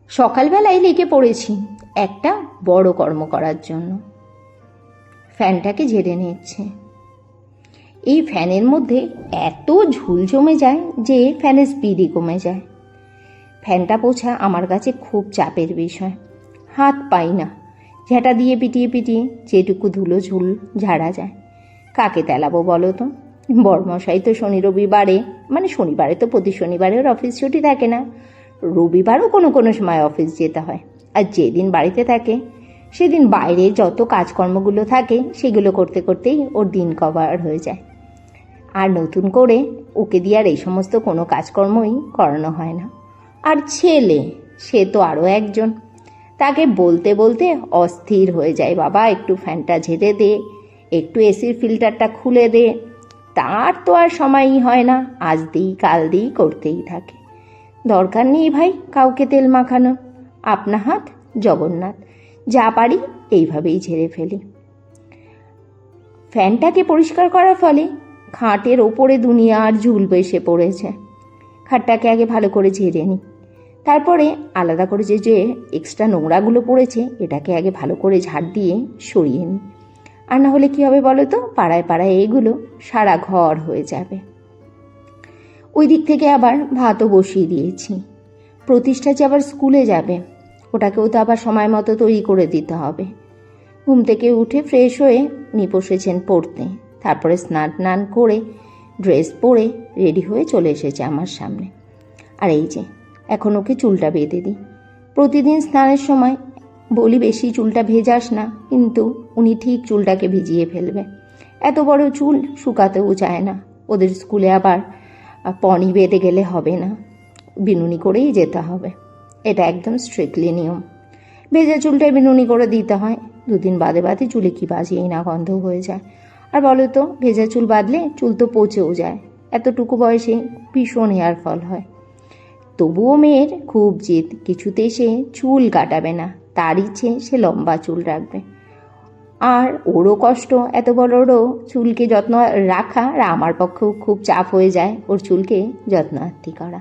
সকালবেলায় লেগে পড়েছি একটা বড় কর্ম করার জন্য। ফ্যানটাকে ঝেড়ে নিচ্ছে। এই ফ্যানের মধ্যে এত ঝুল জমে যায় যে ফ্যানের স্পিডই কমে যায়। ফ্যানটা পোছা আমার কাছে খুব চাপের বিষয়। হাত পাই না, ঝেঁটা দিয়ে পিটিয়ে পিটিয়ে যেটুকু ধুলো ঝুল ঝাড়া যায়। কাকে তেলাবো বলো তো? বরমশাই তো শনি রবিবারে, মানে শনিবারে তো প্রতি শনিবারে ওর অফিস ছুটি থাকে না, রবিবারও কোনো কোনো সময় অফিস যেতে হয়। আর যেদিন বাড়িতে থাকে সেদিন বাইরে যত কাজকর্মগুলো থাকে সেগুলো করতে করতেই ওর দিন কভার হয়ে যায়। আর নতুন করে ওকে দিয়ে আর এই সমস্ত কোনো কাজকর্মই করানো হয় না। আর ছেলে, সে তো আরও একজন। তাকে বলতে বলতে অস্থির হয়ে যায়, বাবা একটু ফ্যানটা ঝেড়ে দে, একটু এসির ফিল্টারটা খুলে দে। তার তো আর সময়ই হয় না, আজ দিই কাল দিই করতেই থাকে। দরকার নেই ভাই কাউকে তেল মাখানো, আপনা হাত জগন্নাথ, যা পারি এইভাবেই ঝেড়ে ফেলি। ফ্যানটাকে পরিষ্কার করার ফলে খাটের ওপরে দুনিয়ার ঝুল বেসে পড়েছে। খাটটাকে আগে ভালো করে ঝেড়ে নিই, তারপরে আলাদা করে যে এক্সট্রা নোংরাগুলো পড়েছে এটাকে আগে ভালো করে ঝাড় দিয়ে সরিয়ে নিই। আর না হলে কী হবে বলো তো, পাড়ায় পাড়ায় এগুলো সারা ঘর হয়ে যাবে। ওই দিক থেকে আবার ভাতও বসিয়ে দিয়েছি। প্রতিষ্ঠা যে আবার স্কুলে যাবে, ওটাকেও তো আবার সময় মতো তৈরি করে দিতে হবে। ঘুম থেকে উঠে ফ্রেশ হয়ে বসেছেন পড়তে, তারপরে স্নান করে ড্রেস পরে রেডি হয়ে চলে এসেছে আমার সামনে। আর এই যে এখন ওকে চুলটা বেঁধে দিই। প্রতিদিন স্নানের সময় বলি বেশি চুলটা ভেজাস না, কিন্তু উনি ঠিক চুলটাকে ভিজিয়ে ফেলবে। এত বড় চুল শুকাতেও চায় না। ওদের স্কুলে আবার পনি বেঁধে গেলে হবে না, বিনুনি করেই যেতে হবে। এটা একদম স্ট্রিক্টলি নিয়ম। ভেজা চুলটাই বিনুনি করে দিতে হয়। দুদিন বাদে বাদে চুলে কি বাজিয়েই না গন্ধ হয়ে যায়। আর বলো তো, ভেজা চুল বাঁধলে চুল তো পচেও যায়। এতটুকু বয়সে ভীষণ হেয়ার ফল হয়। তবুও মেয়ের খুব জেদ, কিছুতেই সে চুল কাটাবে না, তার ইচ্ছে সে লম্বা চুল রাখবে। আর ওরও কষ্ট, এত বড়োরও চুলকে যত্ন রাখা, আর আমার পক্ষেও খুব চাপ হয়ে যায় ওর চুলকে যত্নার্থী করা।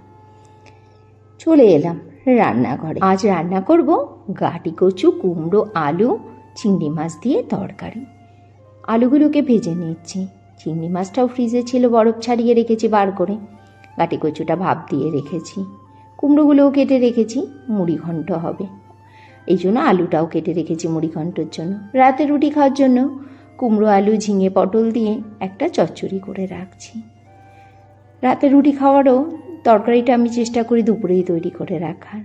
চলে এলাম রান্নাঘরে। আজ রান্না করব গাটি কচু, কুমড়ো, আলু, চিংড়ি মাছ দিয়ে তরকারি। আলুগুলোকে ভেজে নিচ্ছি। চিংড়ি মাছটাও ফ্রিজে ছিল, বরফ ছাড়িয়ে রেখেছি বার করে। গাটি কচুটা ভাপ দিয়ে রেখেছি। কুমড়োগুলোও কেটে রেখেছি, মুড়ি ঘন্ট হবে এই জন্য। আলুটাও কেটে রেখেছি মুড়ি ঘন্টর জন্য। রাতে রুটি খাওয়ার জন্য কুমড়ো, আলু, ঝিঙে, পটল দিয়ে একটা চচ্চড়ি করে রাখছি। রাতে রুটি খাওয়ারও তরকারিটা আমি চেষ্টা করি দুপুরেই তৈরি করে রাখার।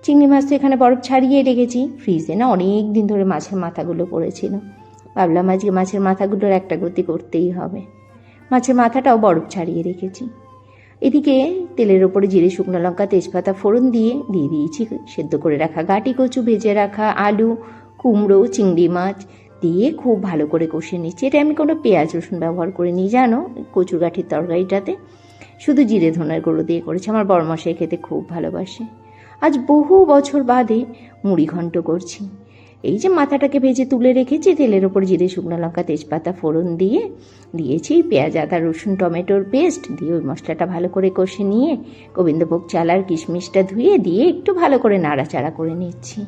চিংড়ি মাছ তো এখানে বরফ ছাড়িয়ে রেখেছি। ফ্রিজে না অনেক দিন ধরে মাছের মাথাগুলো পড়েছিল, ভাবলাম আজকে মাছের মাথাগুলোর একটা গতি করতেই হবে। মাছের মাথাটাও বরফ ছাড়িয়ে রেখেছি। এদিকে তেলের ওপরে জিরে, শুকনো লঙ্কা, তেজপাতা ফোড়ন দিয়ে দিয়েছি সেদ্ধ করে রাখা গাটি কচু, ভেজে রাখা আলু, কুমড়ো, চিংড়ি মাছ দিয়ে খুব ভালো করে কষে নিচ্ছি। এটা আমি কোনো পেঁয়াজ রসুন ব্যবহার করিনি জানো, কচুর গাঠির তরকারিটাতে শুধু জিরে ধনের গুঁড়ো দিয়ে করেছি। আমার বড়মশাই খেতে খুব ভালোবাসে। আজ বহু বছর বাদে মুড়ি ঘন্ট করছি। এই যে মাথাটাকে ভেজে তুলে রেখেছি, তেলের ওপর জিরে, শুকনো লঙ্কা, তেজপাতা ফোড়ন দিয়ে দিয়েছি পেঁয়াজ, আদা, রসুন, টমেটোর পেস্ট দিয়ে ওই মশলাটা ভালো করে কষে নিয়ে গোবিন্দভোগ চাল আর কিশমিশটা ধুয়ে দিয়ে একটু ভালো করে নাড়াচাড়া করে নিচ্ছি।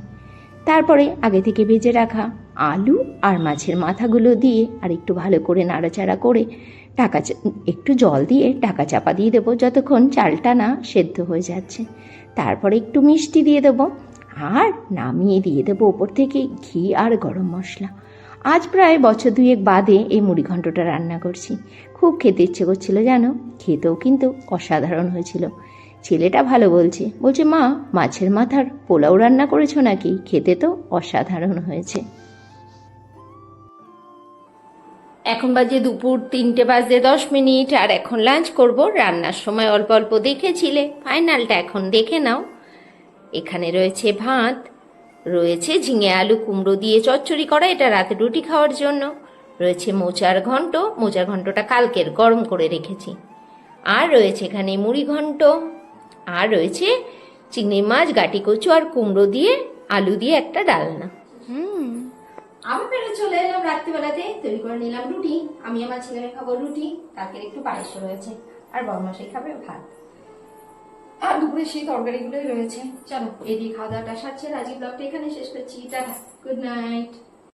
তারপরে আগে থেকে ভেজে রাখা আলু আর মাছের মাথাগুলো দিয়ে আর একটু ভালো করে নাড়াচাড়া করে একটু জল দিয়ে ঢাকা চাপা দিয়ে দেবো যতক্ষণ চালটা না সেদ্ধ হয়ে যাচ্ছে। তারপরে একটু মিষ্টি দিয়ে দেবো আর নামিয়ে দিয়ে দেবো ওপর থেকে ঘি আর গরম মশলা। আজ প্রায় বছর দুয়েক বাদে এই মুড়ি ঘন্টটা রান্না করছি। খুব খেতে ইচ্ছে করছিল জানো, খেতেও কিন্তু অসাধারণ হয়েছিল। ছেলেটা ভালো বলছে মা মাছের মাথার পোলাও রান্না করেছো নাকি, খেতে তো অসাধারণ হয়েছে। এখন বাজে দুপুর 3:10 আর এখন লাঞ্চ করব। রান্নার সময় অল্প অল্প দেখেছিলে, ফাইনালটা এখন দেখে নাও। এখানে রয়েছে ভাত, রয়েছে ঝিঙে আলু কুমড়ো দিয়ে চচ্চড়ি করা, এটা রাতে রুটি খাওয়ার জন্য। রয়েছে মোচার ঘন্ট, মোচার ঘন্টটা কালকের গরম করে রেখেছি। আর রয়েছে এখানে মুড়ি ঘন্ট, আর রয়েছে চিংড়ি মাছ, গাটি কচু আর কুমড়ো দিয়ে আলু দিয়ে একটা ডালনা। আমি ফেরত চলে এলাম রাত্রিবেলাতে, তৈরি করে নিলাম রুটি। আমি আমার ছেলেকে খাবো রুটি, কালকের একটু পায়েস রয়েছে, আর বড়মশাই খাবে ভাত। আর দুপুরে সেই তরকারিগুলোই রয়েছে। চলো এই দিয়ে খাওয়া দাওয়াটা সারছে, আজকে ব্লগটা এখানে শেষ করছি। Tata, good night.